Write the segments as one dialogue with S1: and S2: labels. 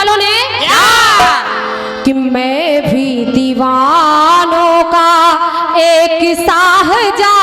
S1: वालों ने कि मैं भी दीवानों का एक साहजादा।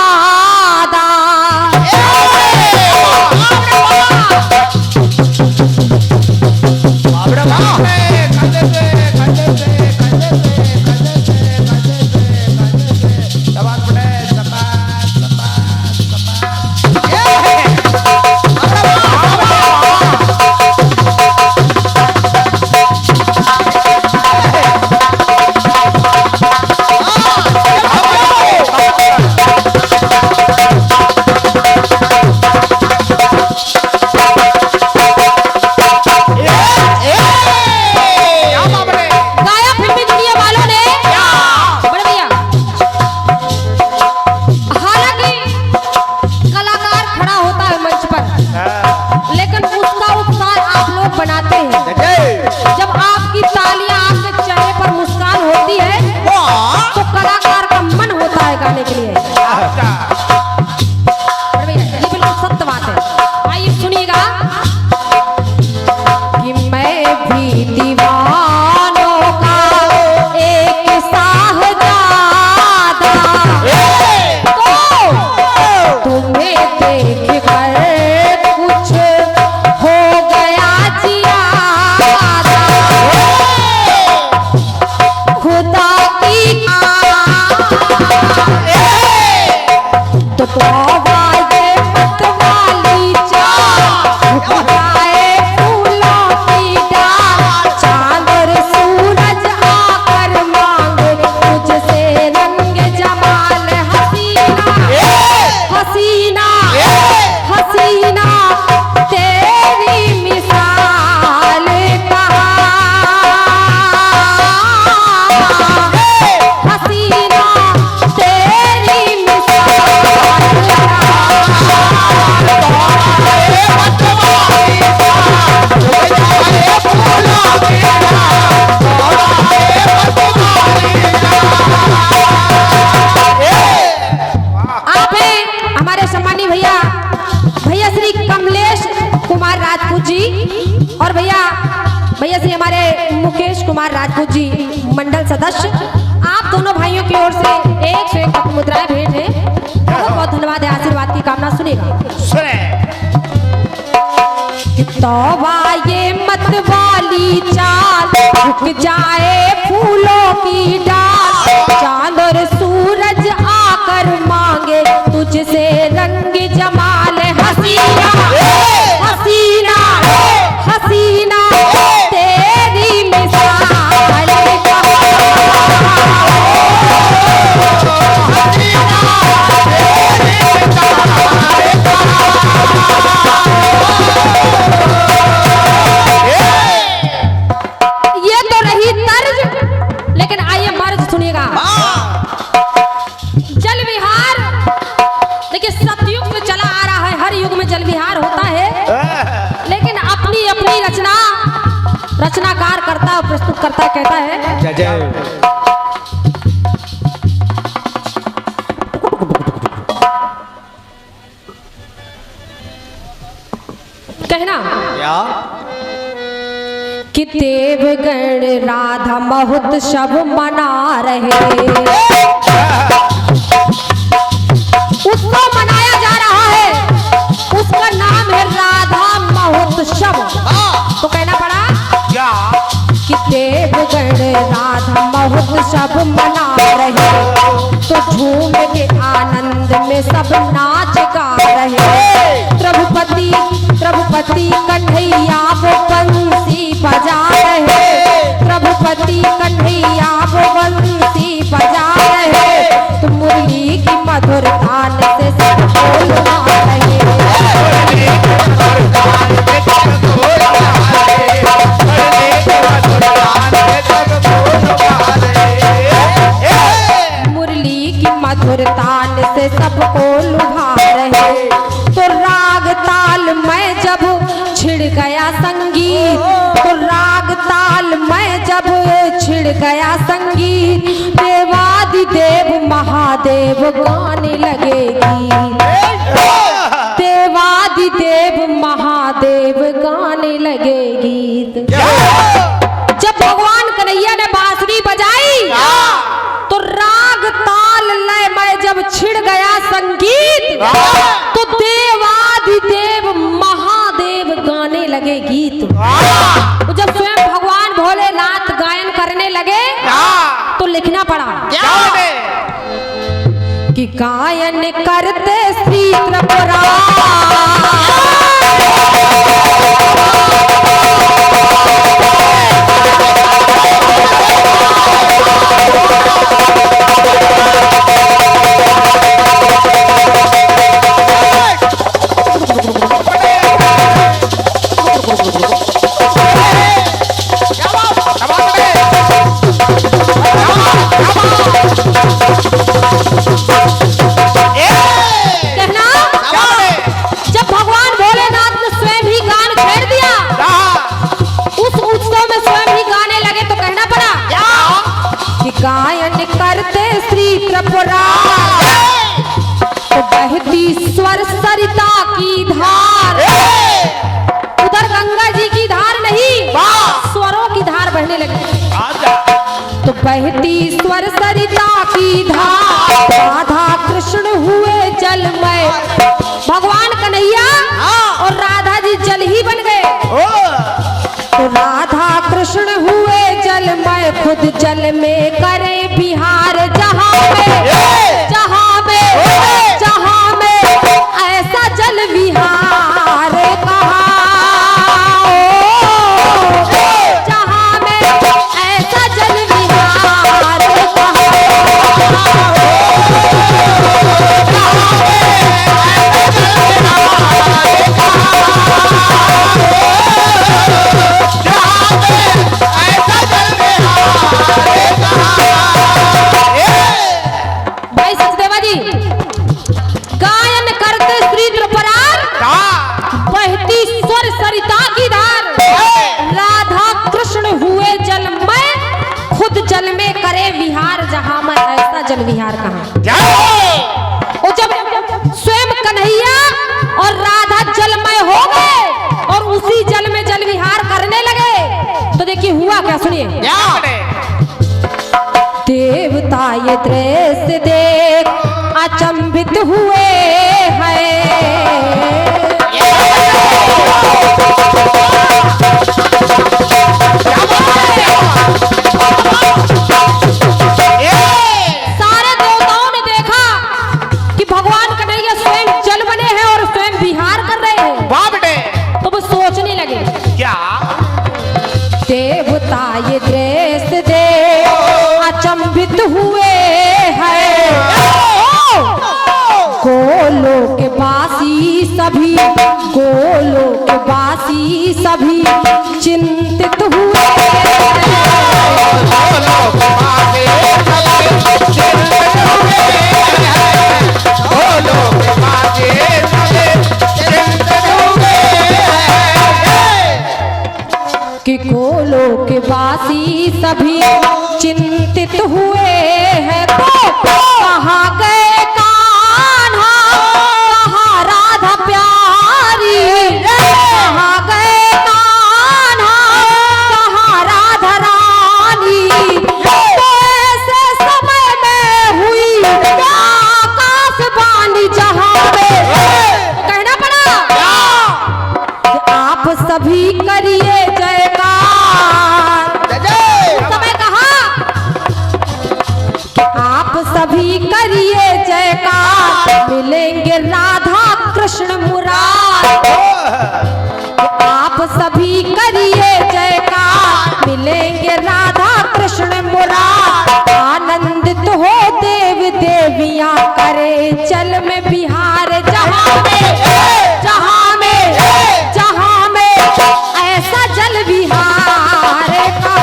S1: राजपूत जी मंडल सदस्य, आप दोनों भाइयों की ओर से 101 मुद्राएं भेंट है। बहुत बहुत धन्यवाद है। आशीर्वाद की कामना सुनेगा। तौबा ये मत वाली चाल, झुक जाए फूलों की डाल, चांद और सूरज आकर मांगे तुझसे रंग जमाल। हसीना हसीना हसीना तेरी मिसाल। ये तो रही तर्ज, लेकिन आइए मर्ज सुनिएगा। जल विहार देखिए, सतयुग में चला आ रहा है, हर युग में जल विहार होता है, लेकिन अपनी अपनी रचनाकार करता और प्रस्तुत करता कहता है जय जय। कहना क्या कि देवगण राधा महोत्सव मना रहे, उत्सव मनाया जा रहा है, उसका नाम है राधा महोत्सव। तो कहना पड़ा क्या कि देवगण राधा महोत्सव मना रहे, तो झूम के आनंद में सब नाच गा रहे। प्रभुपति प्रभुपति कन्हैया वो बंसी बजा रहे, प्रभुपति कन्हैया वो बंसी बजा रहे, तो मुरली की मधुर तान से सब बोलना रहे। मुरली की मधुर तान से सबको लुभा रहे। तो राग ताल में जब छिड़ गया संगीत, तो राग ताल में जब छिड़ गया संगीत, देवादिदेव महादेव गाने लगेगी, देवादिदेव महादेव गाने लगेगी। भगवान कन्हैया ने बांसुरी बजाई तो राग ताल लय में जब छिड़ गया संगीत तो देवाधिदेव महादेव गाने लगे गीत। तो जब स्वयं भगवान भोलेनाथ गायन करने लगे तो लिखना पड़ा कि गायन करते श्री त्रिपुरा गायन करते श्री त्रिपुरा तो बहती स्वर सरिता की धार। उधर गंगा जी की धार नहीं स्वरों की धार बहने लगी। तो बहती स्वर सरिता की धार राधा कृष्ण हुए जलमय। भगवान कन्हैया और राधा जी जल ही बन गए। तो राधा कृष्ण हुए जलमय खुद जल में करे बिहार। जहाँ में ऐसा जल विहार कहाँ जहाँ में ऐसा जल विहार जल विहार कहाँ। और जब स्वयं कन्हैया और राधा जलमय हो गए और उसी जल में जल विहार करने लगे तो देखिए हुआ क्या, सुनिए। देवता ये दृश्य देख अचंभित हुए हैं। देवता ये दृश्य देख अचंभित हुए हैं। गोलोक वासी सभी चिंतित हुए कि गोलोक वासी सभी चिंतित हुए हैं। तो कहाँ गए कान्हा, कहाँ राधा प्यारी, कहाँ गए कान्हा, कहाँ राधा रानी। तो ऐसे समय में हुई आकाशवाणी जहाँ में कहना पड़ा कि आप सभी करिए सभी करिए जयकार मिलेंगे राधा कृष्ण मुराद। आप सभी करिए जयकार मिलेंगे राधा कृष्ण मुराद। आनंदित हो देव देवियां करे चल में बिहार। जहाँ में ऐसा जल विहार का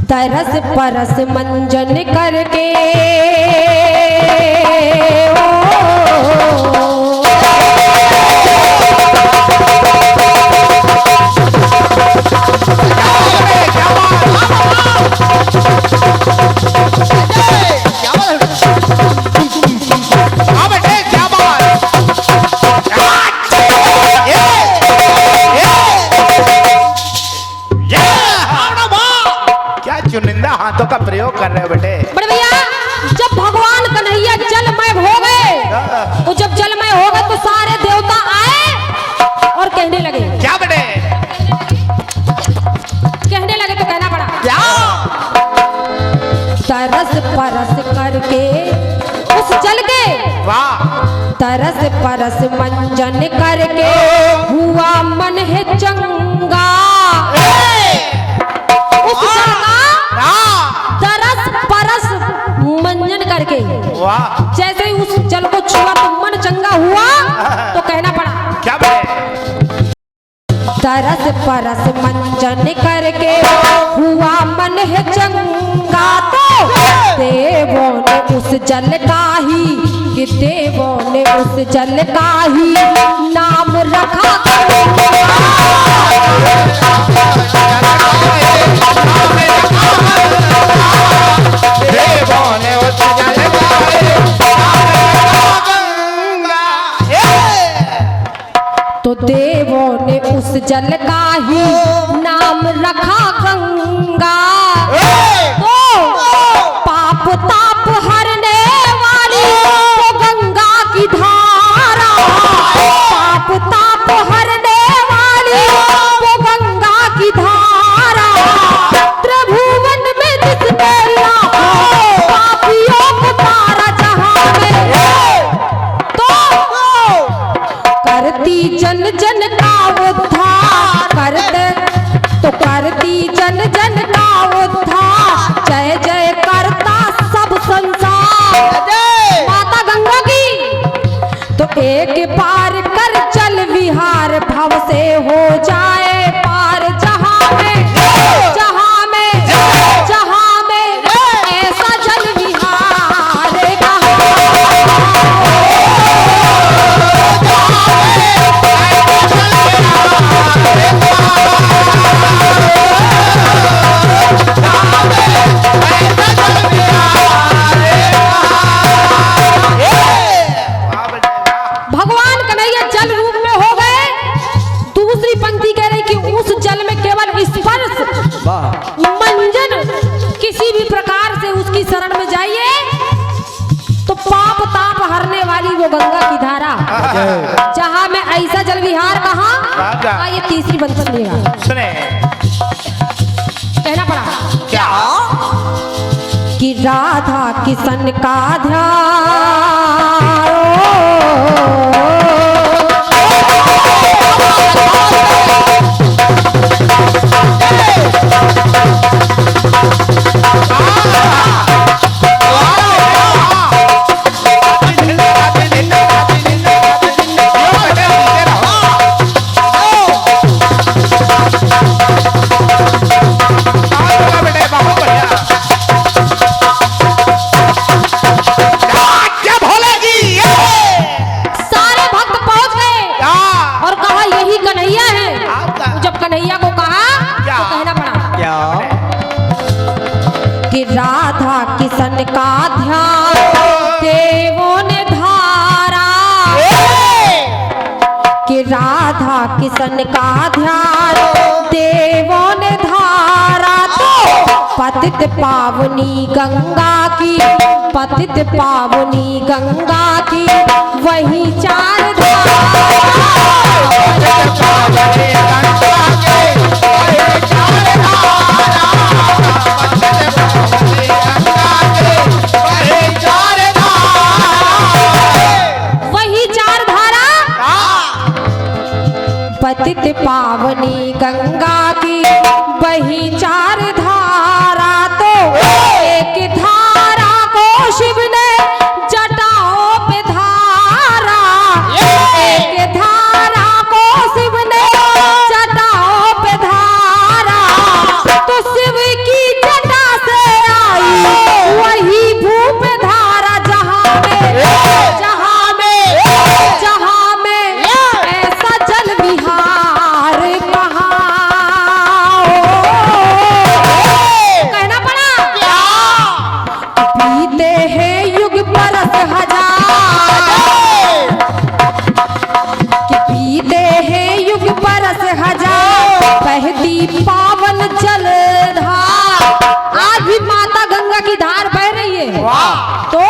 S1: तरस परस मंजन करके
S2: हाथों का प्रयोग कर रहे हो बेटे।
S1: बड़े भैया, जब भगवान कन्हैया जलमय हो गए, तो जब जलमय हो गए तो सारे देवता आए और कहने लगे।
S2: क्या बेटे?
S1: कहने लगे तो कहना पड़ा
S2: क्या?
S1: तरस परस करके उस जल के,
S2: वाह,
S1: तरस परस मंजन करके हुआ मन है चंगा। उस जल का तरस परस मंजन करके,
S2: वाह,
S1: जैसे ही उस जल को छुआ तो मन चंगा हुआ, तो कहना पड़ा
S2: क्या बेटे?
S1: तरस परस मंजन करके हुआ मन है चंगा। तो देवों ने उस जल का ही, कि देवों ने उस जल का ही नाम रखा
S2: देवों ने उस जल का गंगा।
S1: तो देवों ने उस जल का ही नाम रखा गंगा। तो पाप ताप हरने वाली वो गंगा की धारा, पाप ताप हरने वाली वो गंगा की धारा, त्रिभुवन में जिसने लाखों पापियों को तारा जहां में, तो करती जन जन का उद्धार, करती जन जन का उद्धार, जय जय करता सब संसार माता गंगा की। तो एक पार कर चल विहार, भव से हो जाए पार जहां में, जहां में, जहां में ऐसा जल विहार कहाँ। भगवान कन्हैया जल रूप में हो गए। दूसरी पंक्ति कह रही कि उस जल में केवल स्पर्श मंजन किसी भी प्रकार से उसकी शरण में जाइए तो पाप ताप हरने वाली वो गंगा की धारा, जहां में ऐसा जल विहार कहाँ। ये तीसरी पंक्ति सुनिएगा,
S2: सुने।
S1: कहना पड़ा
S2: क्या?
S1: कि राधा किशन का ध्यान राधा किशन का ध्यान देवों ने धारा, कि राधा किशन का ध्यान देवों ने धारा। तो पतित पावनी गंगा की, पतित पावनी गंगा की वही चार धारा। पतित पावनी गंगा की वही चार धारा। तो एक धारा को शिव ने जटाओं पे धारा, एक धारा को शिव ने जटाओं पे धारा। तो शिव की जटा बहती पावन जलधार। आज भी माता गंगा की धार बह रही है। तो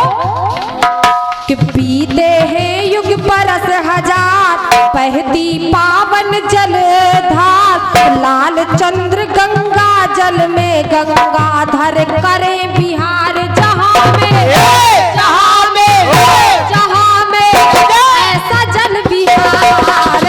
S1: कि बीते हैं युग बरस हजार, बहती पावन जलधार। लाल चंद्र गंगा जल में गंगाधर करे बिहार। जहाँ में ऐसा जल बिहार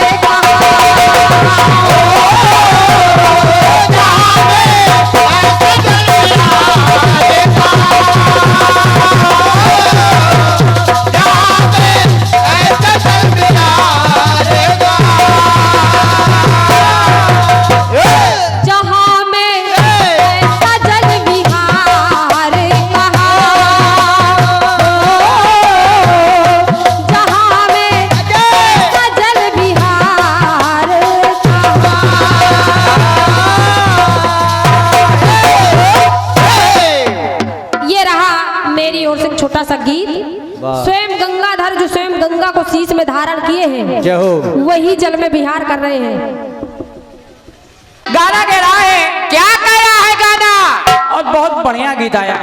S1: छोटा सा गीत। स्वयं गंगाधर जो स्वयं गंगा को शीश में धारण किए हैं, वही जल में विहार कर रहे हैं।
S3: गाना कह रहा है, क्या कह रहा है गाना? और बहुत बढ़िया गीत आया।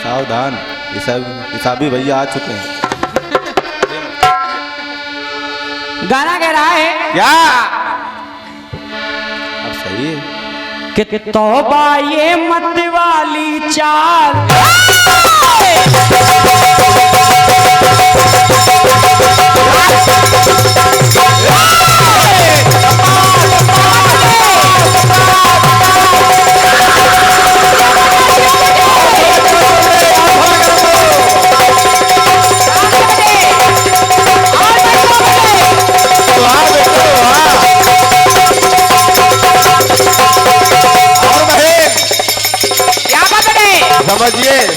S4: सावधान, हिसाबी भैया आ चुके हैं।
S3: गाना कह रहा है
S4: क्या? अब सही है
S3: कि तौबा ये मत वाली चाल।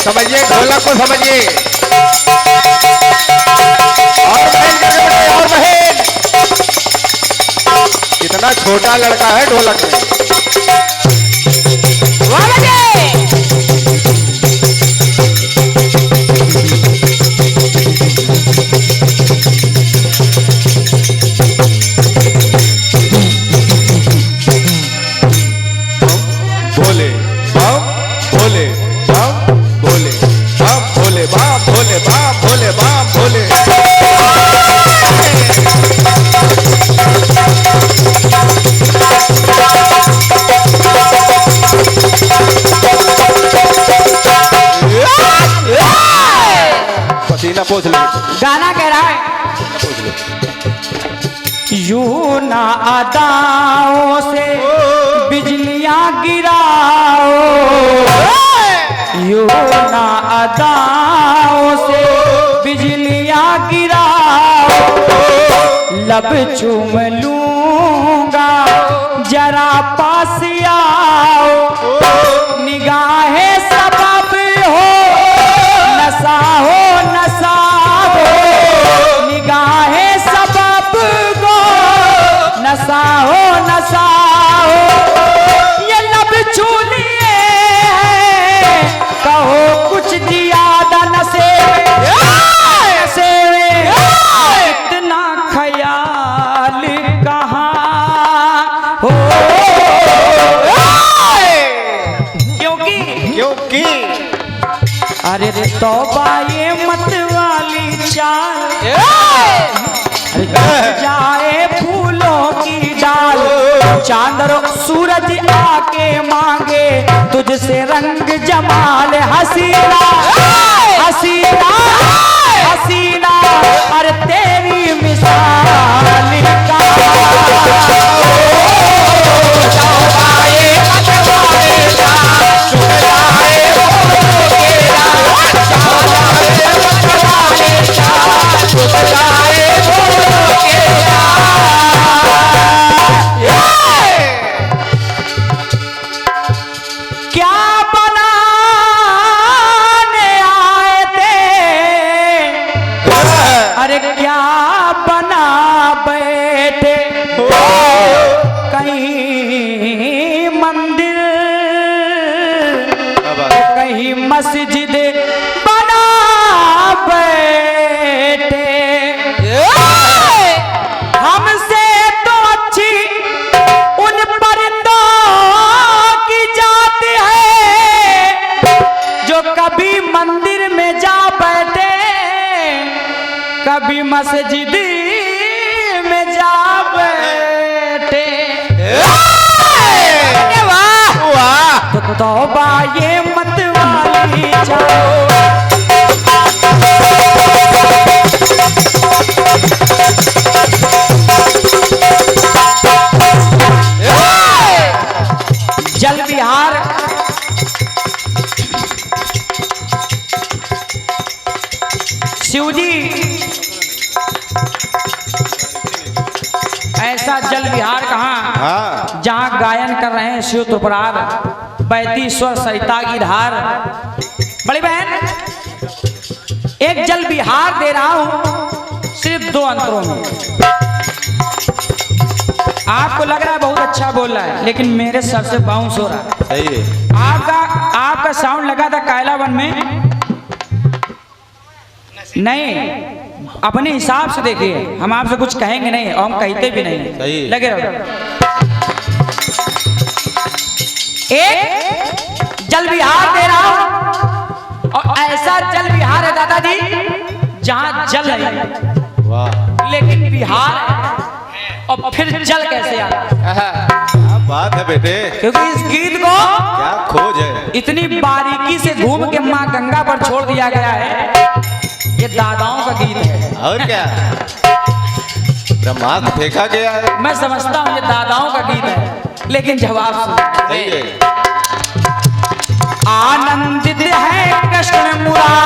S2: समझिए ढोलक को समझिए। और बहन कितना छोटा लड़का है ढोलक में। भोले बम भोले बम भोले बम भोले बम भोले बम भोले बम भोले। पसीना पोंछ लो।
S3: गाना कह रहा है, यूं ना अदाओं से बिजलियां गिराओ, यूं ना अदाओं से बिजलियां गिराओ। लब चूम लूंगा जरा पास आओ, निगाहें सबब हो नशा हो नशा हो, निगाहें सबब हो नशा हो नशा हो। ये लब छू लिए हैं, कहो कुछ ज्यादा नशे में, इतना ख्याल कहाँ हो। क्योंकि अरे तौबा ये मत वाली चाल, जाए फूलों की डाल। चांद और सूरज आके मांगे तुझसे रंग जमाल। हसीना हसीना हसीना, अरे तेरी मिसाल का। क्या बना मस्जिद बना बैठे। हमसे तो अच्छी उन परिंदों की जात है जो कभी मंदिर में जा बैठे, कभी मस्जिद में जा बैठे। तो तौबा ये मत वाली जाओ। जल विहार शिवजी ऐसा जल विहार कहाँ,
S4: हाँ
S3: जहाँ गायन कर रहे हैं शिव त्रिपुरार, बैती स्वर सरिता की धार। बड़ी बहन एक जल विहार दे रहा हूं सिर्फ 2 अंतरों में। आपको लग रहा है बहुत अच्छा बोल रहा है, लेकिन मेरे सर से बाउंस हो रहा है।
S4: सही है।
S3: आपका साउंड लगा था कायलावन में, नहीं अपने हिसाब से देखिए, हम आपसे कुछ कहेंगे नहीं और हम कहते भी नहीं।
S4: सही
S3: लगे रहो। एक जल विहार दे रहा हूं, और ऐसा जल विहार है दादाजी जहां जल नहीं,
S4: वाह
S3: लेकिन विहार है, और फिर जल कैसे आता?
S4: क्या बात है बेटे,
S3: क्योंकि इस गीत को
S4: क्या खोज है।
S3: इतनी बारीकी से घूम के माँ गंगा पर छोड़ दिया गया है। ये दादाओं का गीत है।
S4: और क्या ब्रह्मास्त्र फेंका गया है।
S3: मैं समझता हूँ ये दादाओं का गीत है, लेकिन जवाब सुन।
S4: सही है।
S3: आनंदित है कृष्ण मुरार,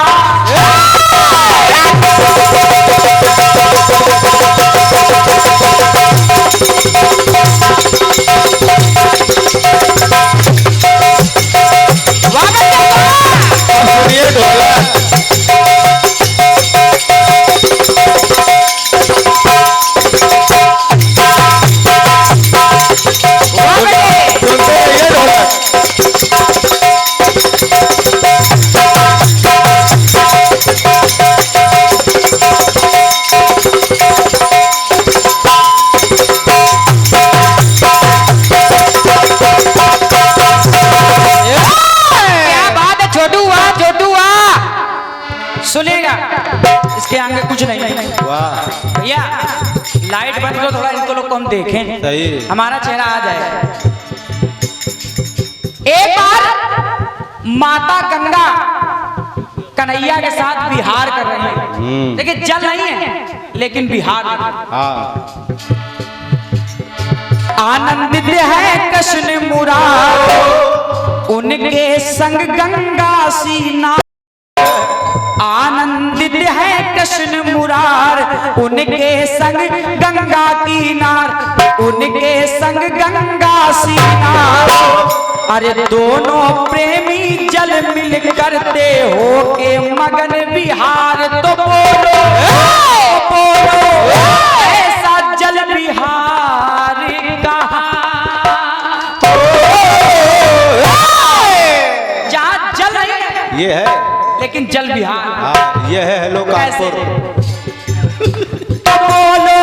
S3: सुनेगा इसके आगे कुछ नहीं।
S4: वाह
S3: भैया लाइट बंद करो थोड़ा, इनको लोग को हम देखें,
S4: सही।
S3: हमारा चेहरा आ जाएगा। एक बार माता गंगा कन्हैया के साथ विहार कर रही है। देखिए जल नहीं है लेकिन विहार है।
S4: हाँ
S3: आनंदित है कृष्ण मुरार, उनके संग गंगा सीना। आनंदित है कृष्ण मुरार, उनके संग गंगा किनार, उनके संग गंगा सीनार। अरे दोनों प्रेमी जल मिल करते हो के मगन विहार। तो बोलो बोलो ऐसा जल विहार कहाँ, जहाँ जल नहीं है
S4: ये है,
S3: लेकिन जल विहार।
S4: हाँ ये है लोकार्पुर।
S3: बोलो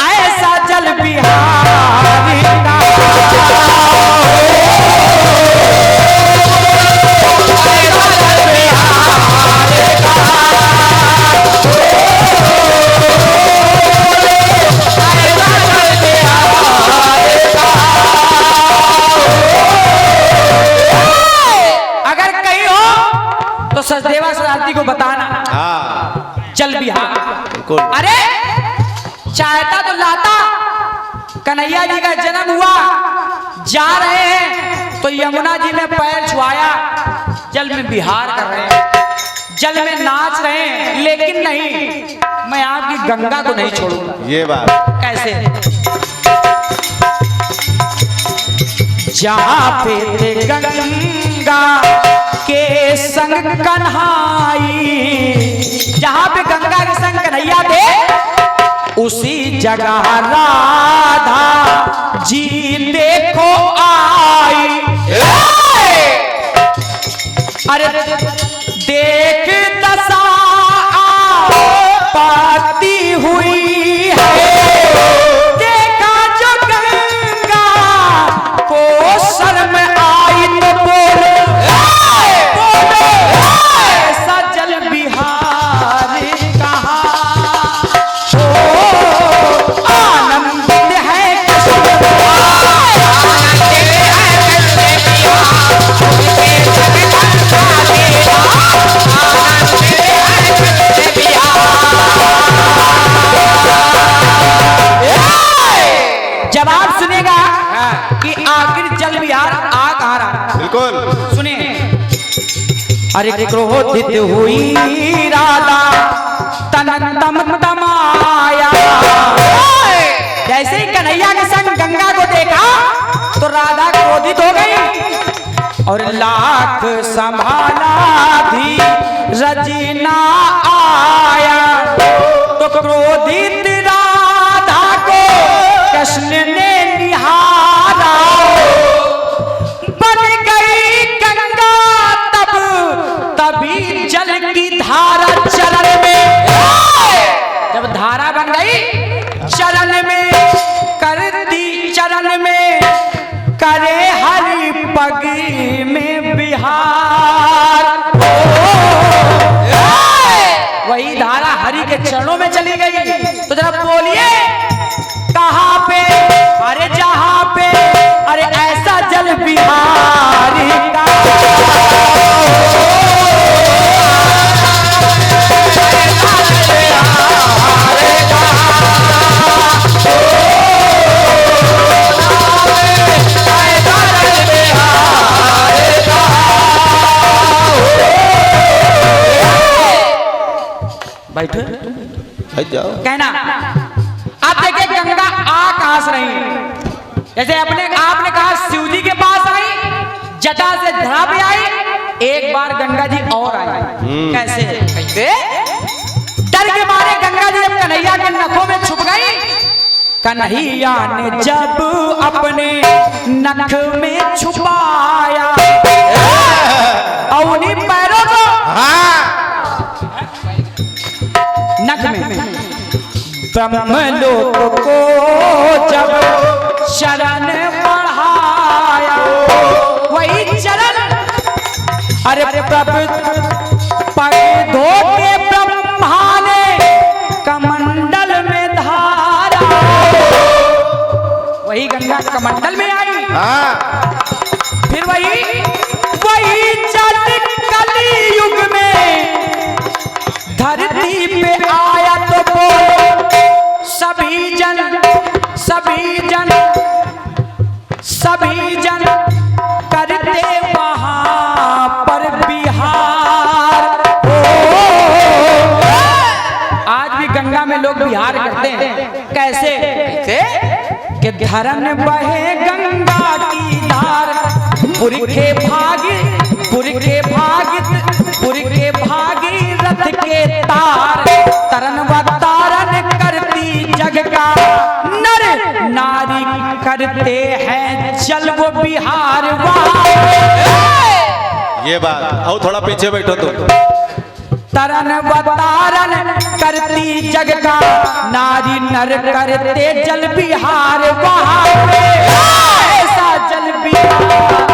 S3: ऐसा जल विहार का। अगर कहीं हो तो सचदेवा शरारती को बताना।
S4: हाँ
S3: जल विहार।
S4: बिल्कुल।
S3: अरे चाहता तो लाता, कन्हैया जी का जन्म हुआ, जा रहे हैं तो यमुना जी में पैर छुआया, जल में विहार कर रहे हैं, जल में नाच रहे हैं, लेकिन नहीं मैं आपकी गंगा को नहीं छोड़ूंगा।
S4: ये बात
S3: कैसे? जहाँ पे थे गंगा के संग कन्हाई, जहाँ पे गंगा के संग कन्हैया थे उसी जगह राधा जी देखो आई। अरे देख दशा पाती हुई है, देखा जो गंगा को शर्म आई तो बोले ऐसा जल बिहार कहाँ, आनंदित है जवाब सुनेगा कि आखिर जल बिहार आ कहाँ रहा।
S2: बिल्कुल
S3: सुनिए। अरे क्रोधित हुई राधा तन तम तमाया, जैसे ही कन्हैया के संग गंगा को देखा तो राधा क्रोधित हो गई और लाख संभाला भी रजना आया, तो क्रोधित राधा को कृष्ण ने निहारा, बन गई गंगा तब तभी जल की धारा चरण में, जब धारा बन गई चरण में कर दी, चरण में करे हरि पग में बिहार, वही धारा हरि के चरणों में चली गई। तो जरा बोलिए कहां पे, अरे जहां पे, अरे ऐसा जल बिहार का बैठो
S4: जाओ।
S3: कहना। आप देखिए गंगा आ कहां से रही, जैसे आपने कहा शिव जी के पास आई, जटा से धरा पे आई, एक बार गंगा जी और आई। कैसे कैसे डर के मारे गंगा जी जब कन्हैया के नखों में छुप गई, कन्हैया ने जब अपने नख में छुपाया और उन्हीं पैरों को नख में ब्रह्मलोक को जब शरण बढ़ाया, वही चरण अरे प्रभु पग धो के ब्रह्मा ने कमंडल में धारा, वही गंगा कमंडल में आई। फिर वही जल कलयुग में धरती पे आया, तो बोलो सभी जन करते वहां पर बिहार। आज भी गंगा में लोग बिहार करते हैं। कैसे कि धरन बहे गंगा की धार, पुरखे भागी रथ के तार, तरन तारन करती जग का नर नारी करते हैं जल वो बिहार।
S4: ये बात और थोड़ा पीछे बैठो तो।
S3: तरन तारन करती जग का नारी नर करते जल बिहार, वहां ऐसा जल बिहार।